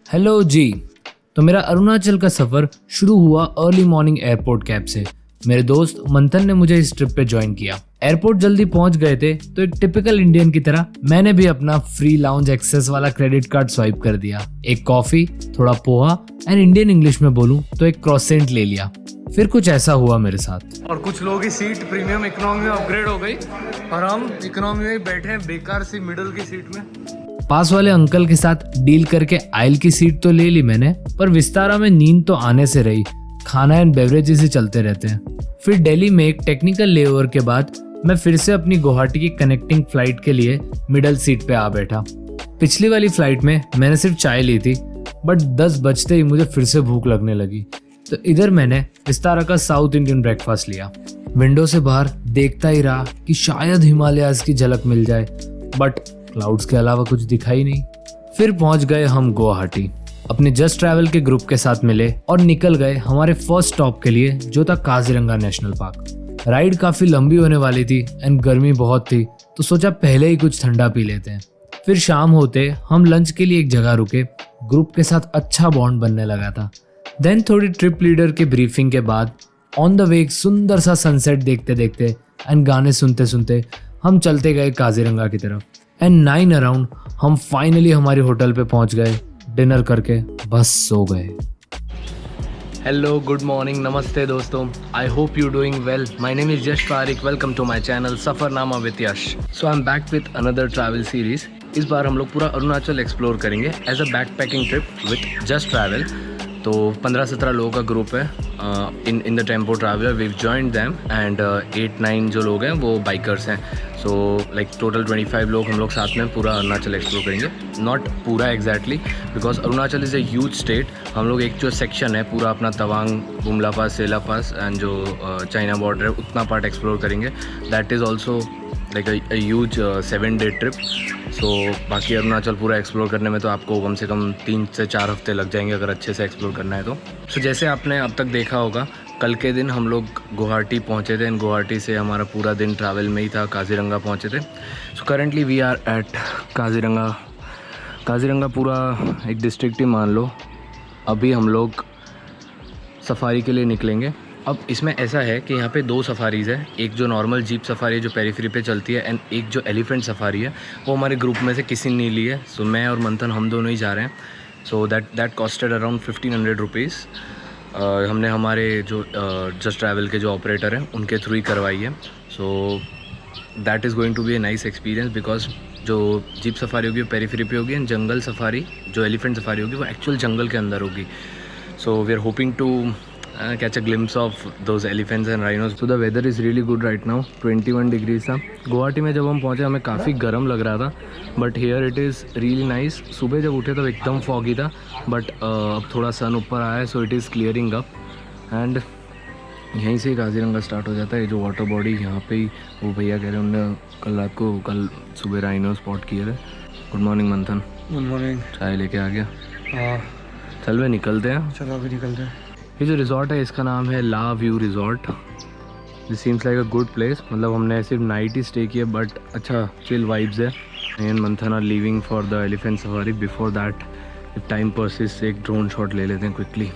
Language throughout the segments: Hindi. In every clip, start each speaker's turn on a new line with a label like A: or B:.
A: हेलो जी। तो मेरा अरुणाचल का सफ़र शुरू हुआ अर्ली मॉर्निंग एयरपोर्ट कैब से। मेरे दोस्त मंथन ने मुझे इस ट्रिप पे ज्वाइन किया। एयरपोर्ट जल्दी पहुंच गए थे तो एक टिपिकल इंडियन की तरह मैंने भी अपना फ्री लाउंज एक्सेस वाला क्रेडिट कार्ड स्वाइप कर दिया। एक कॉफी, थोड़ा पोहा एंड इंडियन इंग्लिश में बोलूं तो एक क्रॉसेंट ले लिया। फिर कुछ ऐसा हुआ मेरे साथ।
B: और कुछ लोगों की सीट प्रीमियम इकोनॉमी में अपग्रेड हो गई और हम इकोनॉमी में बैठे हैं बेकार सी मिडिल की सीट में।
A: पास वाले अंकल के साथ डील करके आयल की सीट तो ले ली मैंने, पर विस्तारा में नींद तो आने से रही। खाना एंड बेवरेजेस ही चलते रहते हैं। फिर दिल्ली में एक टेक्निकल लेओवर के बाद मैं फिर से अपनी गुवाहाटी की कनेक्टिंग फ्लाइट के लिए मिडल सीट पे आ बैठा। पिछली वाली फ्लाइट में मैंने सिर्फ चाय ली थी, बट 10 बजते ही मुझे फिर से भूख लगने लगी। तो इधर मैंने विस्तारा का साउथ इंडियन ब्रेकफास्ट लिया। विंडो से बाहर देखता ही रहा कि शायद हिमालयाज की झलक मिल जाए, बट क्लाउड्स के अलावा कुछ दिखा ही नहीं। फिर पहुंच गए हम गुवाहाटी। अपने जस्ट ट्रैवल के ग्रुप के साथ मिले और निकल गए हमारे फर्स्ट स्टॉप के लिए, जो था काजीरंगा नेशनल पार्क। राइड काफी लंबी होने वाली थी एंड गर्मी बहुत थी, तो सोचा पहले ही कुछ ठंडा पी लेते हैं। फिर शाम होते हम लंच के लिए एक जगह रुके। ग्रुप के साथ अच्छा बॉन्ड बनने लगा था। देन थोड़ी ट्रिप लीडर के ब्रीफिंग के बाद ऑन द वे एक सुंदर सा सनसेट देखते देखते एंड गाने सुनते सुनते हम चलते गए काजीरंगा की तरफ। एंड 9 अराउंड हम फाइनली हमारे होटल पे पहुंच गए। डिनर करके बस सो गए।
B: हेलो, गुड मॉर्निंग, नमस्ते दोस्तों। I hope you doing well. My name is Yash Pareek. Welcome to my channel Safarnama with Yash. So I am back with another travel series. इस बार हम लोग पूरा अरुणाचल एक्सप्लोर करेंगे as a backpacking trip with just travel. तो 15-17 लोगों का ग्रुप है in the tempo traveller. We joined them and 8-9 जो लोग हैं वो बाइकर्स हैं। सो लाइक टोटल 25 लोग हम लोग साथ में पूरा अरुणाचल एक्सप्लोर करेंगे। नॉट पूरा exactly, because Arunachal is a huge state. हम लोग एक जो सेक्शन है पूरा अपना Tawang, Bumla pass, Sela pass and जो चाइना बॉर्डर है उतना पार्ट एक्सप्लोर करेंगे। That is also like a huge 7-day trip. So बाकी अरुणाचल पूरा एक्सप्लोर करने में तो आपको कम से कम 3 से 4 हफ्ते लग जाएंगे अगर अच्छे से एक्सप्लोर करना है तो। सो जैसे आपने अब तक देखा होगा, कल के दिन हम लोग गुवाहाटी पहुंचे थे एंड गुवाहाटी से हमारा पूरा दिन ट्रैवल में ही था। काजीरंगा पहुंचे थे। So currently we are at Kaziranga. Kaziranga पूरा एक डिस्ट्रिक्ट ही मान लो। अभी हम लोग सफारी के लिए निकलेंगे। अब इसमें ऐसा है कि यहाँ पे 2 सफारीज़ है। एक जो नॉर्मल जीप सफारी है जो पेरीफ्री पे चलती है, एंड एक जो एलिफेंट सफारी है वो हमारे ग्रुप में से किसी ने नहीं ली है। सो मैं और मंथन हम दोनों ही जा रहे हैं। So that costed around 1500 rupees. हमने हमारे जो जस्ट ट्रैवल के जो ऑपरेटर हैं उनके थ्रू ही करवाई है। So that is going to be a nice experience, because जो जीप सफारी होगी वो पेरीफ्री पे होगी एंड जंगल सफारी जो एलिफेंट सफारी होगी वो एक्चुअल जंगल के अंदर होगी। So we are hoping to catch a glimpse of those elephants and rhinos. So the weather is really good right now. 21 degrees था। गुवाहाटी में जब हम पहुँचे हमें काफ़ी गर्म लग रहा था, but here it is really nice. सुबह जब उठे तब एकदम फॉगी था, बट अब थोड़ा सन ऊपर आया है, so it is clearing up. And यहीं से काजीरंगा स्टार्ट हो जाता है। जो वाटर बॉडी यहाँ पे ही वो भैया कह रहे हैं, उन्होंने कल सुबह राइनो स्पॉट किए थे। गुड मॉर्निंग मंथन।
C: Good morning.
B: चाय लेके आ गया।
C: हाँ
B: चल वे निकलते हैं।
C: चलो अभी निकलते हैं।
B: ये जो रिज़ॉर्ट है इसका नाम है la view resort. This seems like a good place. मतलब हमने सिर्फ नाइट ही स्टे किया, बट अच्छा चिल वाइब्स है। And Manthan are leaving for the elephant safari. Before that if time persist एक ड्रोन शॉट ले लेते हैं क्विकली।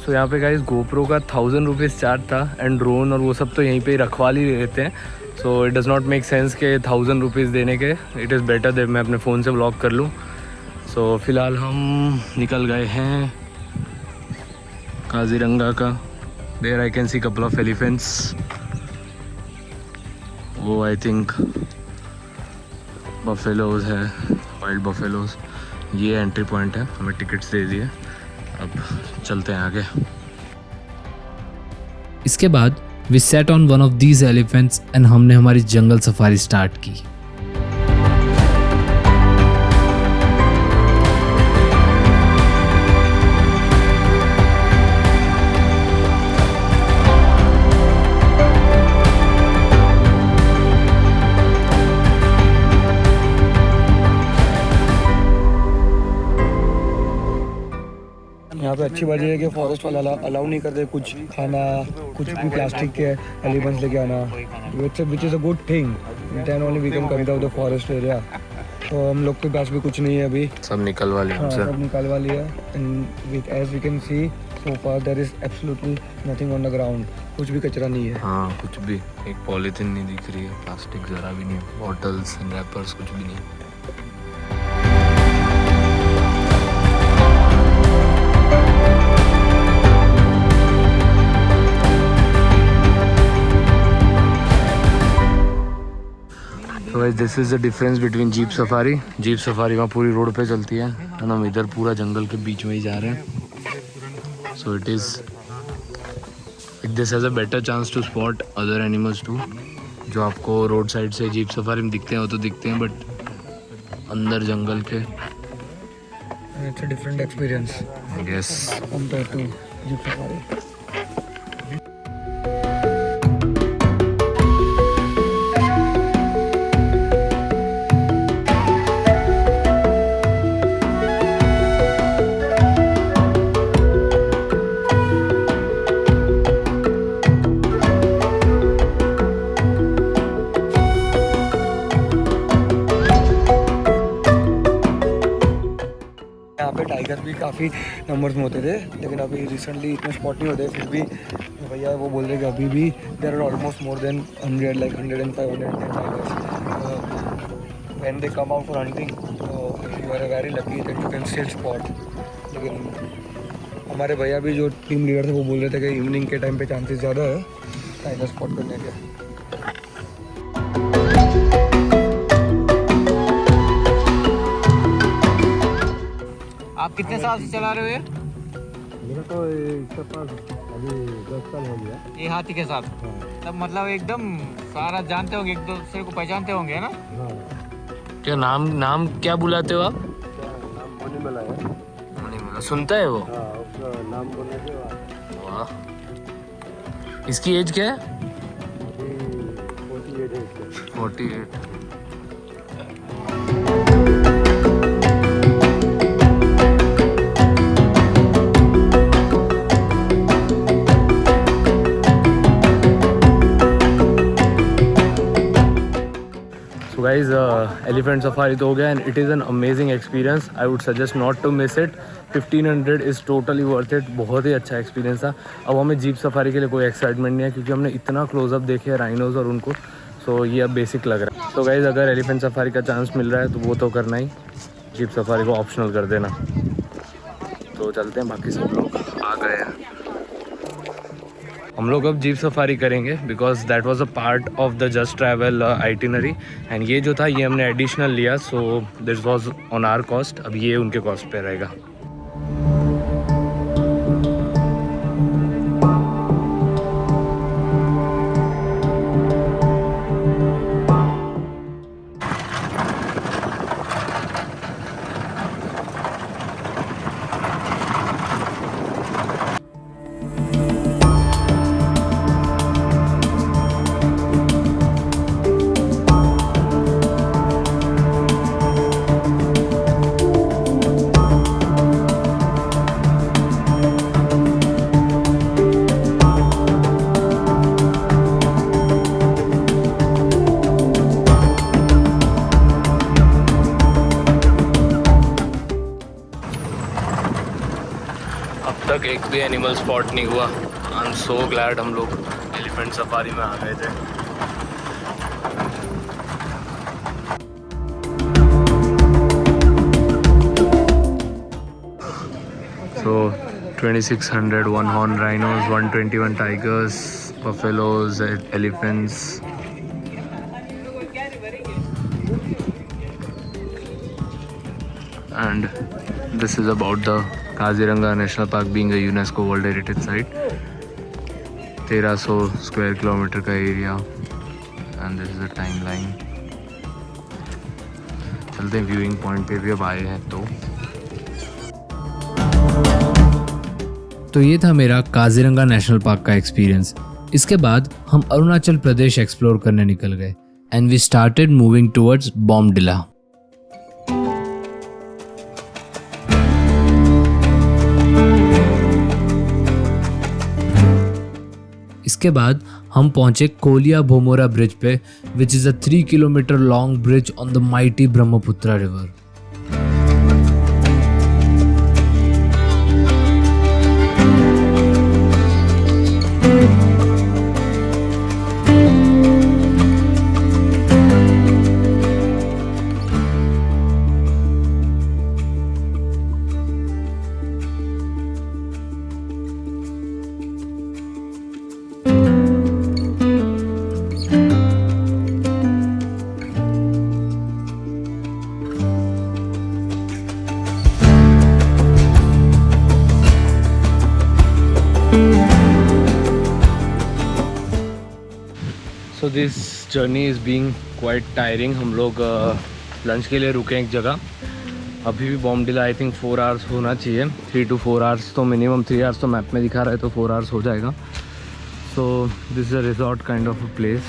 B: तो यहाँ पे गाइस गोप्रो का 1000 रुपीज़ चार्ज था एंड ड्रोन और वो सब तो यहीं पे रखवा ही रहते हैं। So it does not make sense के 1000 रुपीज़ देने के। इट इज़ बेटर दैट मैं अपने फ़ोन से व्लॉग कर लूँ। सो फ़िलहाल हम निकल गए हैं काजीरंगा का। There I can see couple of elephants. वो आई थिंक बफेलोज है, वाइल्ड बफेलोज। ये एंट्री पॉइंट है। हमें टिकट्स दे दिए। अब चलते हैं आगे।
A: इसके बाद we set on one of these elephants and हमने हमारी जंगल सफारी स्टार्ट की।
C: यहाँ पे अच्छी बात ये है कि फॉरेस्ट वाला अलाउ नहीं करते कुछ खाना, कुछ भी प्लास्टिक के एलिमेंट्स लेके आना, which is a good thing, then only we can come out the forest area. तो हम लोग के पास भी कुछ नहीं है अभी,
B: सब निकलवा लिया हमसे।
C: सब निकलवा लिया and as we can see so far there is absolutely nothing on the ground, कुछ भी कचरा नहीं है।
B: हाँ, कुछ भी, एक पॉलीथीन नहीं दिख रही है, प्लास्टिक जरा भी नहीं है, बॉटल्स एंड रैपर्स कुछ भी नहीं है। तो guys this is the difference between jeep safari. Jeep safari वहाँ पूरी रोड पे चलती है और हम इधर पूरा जंगल के बीच में ही जा रहे हैं। So it this has a better chance to spot other animals too. जो आपको रोड साइड से जीप सफारी में दिखते हैं वो तो दिखते हैं, बट अंदर जंगल के
C: it's a different experience
B: yes
C: compare to jeep safari. यहाँ पे टाइगर भी काफ़ी नंबर्स में होते थे, लेकिन अभी रिसेंटली इतने स्पॉट नहीं होते। फिर भी भैया वो बोल रहे कि अभी भी there are almost more than 100 like 100 and 500 tigers when they come out for hunting. You are very lucky that you can still spot. लेकिन हमारे भैया भी जो टीम लीडर थे वो बोल रहे थे कि इवनिंग के टाइम पे चांसेस ज़्यादा है टाइगर स्पॉट करने के।
D: आप कितने साल से चला रहे हो ये?
C: मेरा तो इसके पास अभी 10 साल हो गया।
D: ये हाथी के साथ? तब मतलब एकदम सारा जानते होंगे, एक दूसरे को पहचानते होंगे ना?
B: क्या नाम क्या बुलाते हो आप?
C: नाम मणिमला है।
B: मणिमला सुनता है वो?
C: हाँ, उसका नाम बोलने के
B: वाह। इसकी एज क्या है?
C: अभी 48 है इसका।
B: 48। So guys, elephant safari तो हो गया and it is an amazing experience. I would suggest not to miss it. 1500 is totally worth it. बहुत ही अच्छा एक्सपीरियंस था। अब हमें जीप सफारी के लिए कोई एक्साइटमेंट नहीं है क्योंकि हमने इतना क्लोजअप देखे हैं राइनोज और उनको, सो ये अब बेसिक लग रहा है। तो गाइज अगर एलिफेंट सफारी का चांस मिल रहा है तो वो तो करना ही, जीप सफारी को ऑप्शनल कर देना। तो चलते हैं, बाकी सब लोग आ गए हैं। हम लोग अब जीप सफारी करेंगे because that was a part of the just travel itinerary and ये जो था ये हमने एडिशनल लिया, so this was on our cost. अब ये उनके कॉस्ट पे रहेगा। तक एक भी एनिमल स्पॉट नहीं हुआ। आई एम सो ग्लैड हम लोग एलिफेंट सफारी में आ गए थे। So 2600 one horn rhinos, 121 tigers, buffaloes, elephants. And this is about the Kaziranga National Park being a UNESCO World Heritage Site. 1300 square kilometer का area and this is the timeline. चलते हैं व्यूइंग पॉइंट पे भी अब आए हैं
A: तो ये था मेरा काजीरंगा नेशनल पार्क का एक्सपीरियंस। इसके बाद हम अरुणाचल प्रदेश एक्सप्लोर करने निकल गए and we started moving towards Bomdila. इसके बाद हम पहुंचे कोलिया भोमोरा ब्रिज पे, which is a 3 kilometre long bridge on the mighty Brahmaputra river.
B: So this journey is being quite tiring. हम लोग लंच के लिए रुके एक जगह। अभी भी बॉम्बडिला आई थिंक 4 आवर्स होना चाहिए, 3 to 4 आवर्स, तो मिनिमम 3 आवर्स तो मैप में दिखा रहा है, तो 4 आवर्स हो जाएगा। So this is a resort kind of a place.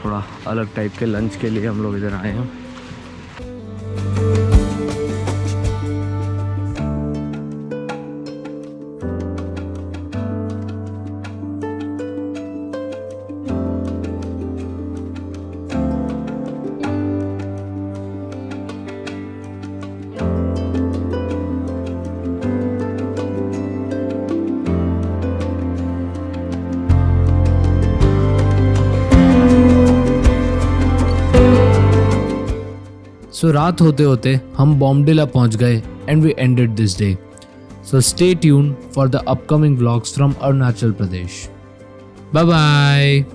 B: थोड़ा अलग टाइप के लंच के लिए हम लोग इधर आए हैं।
A: सो रात होते होते हम बॉम्बडिला पहुंच गए and we ended this day. So stay tuned for the upcoming vlogs from Arunachal Pradesh. Bye bye.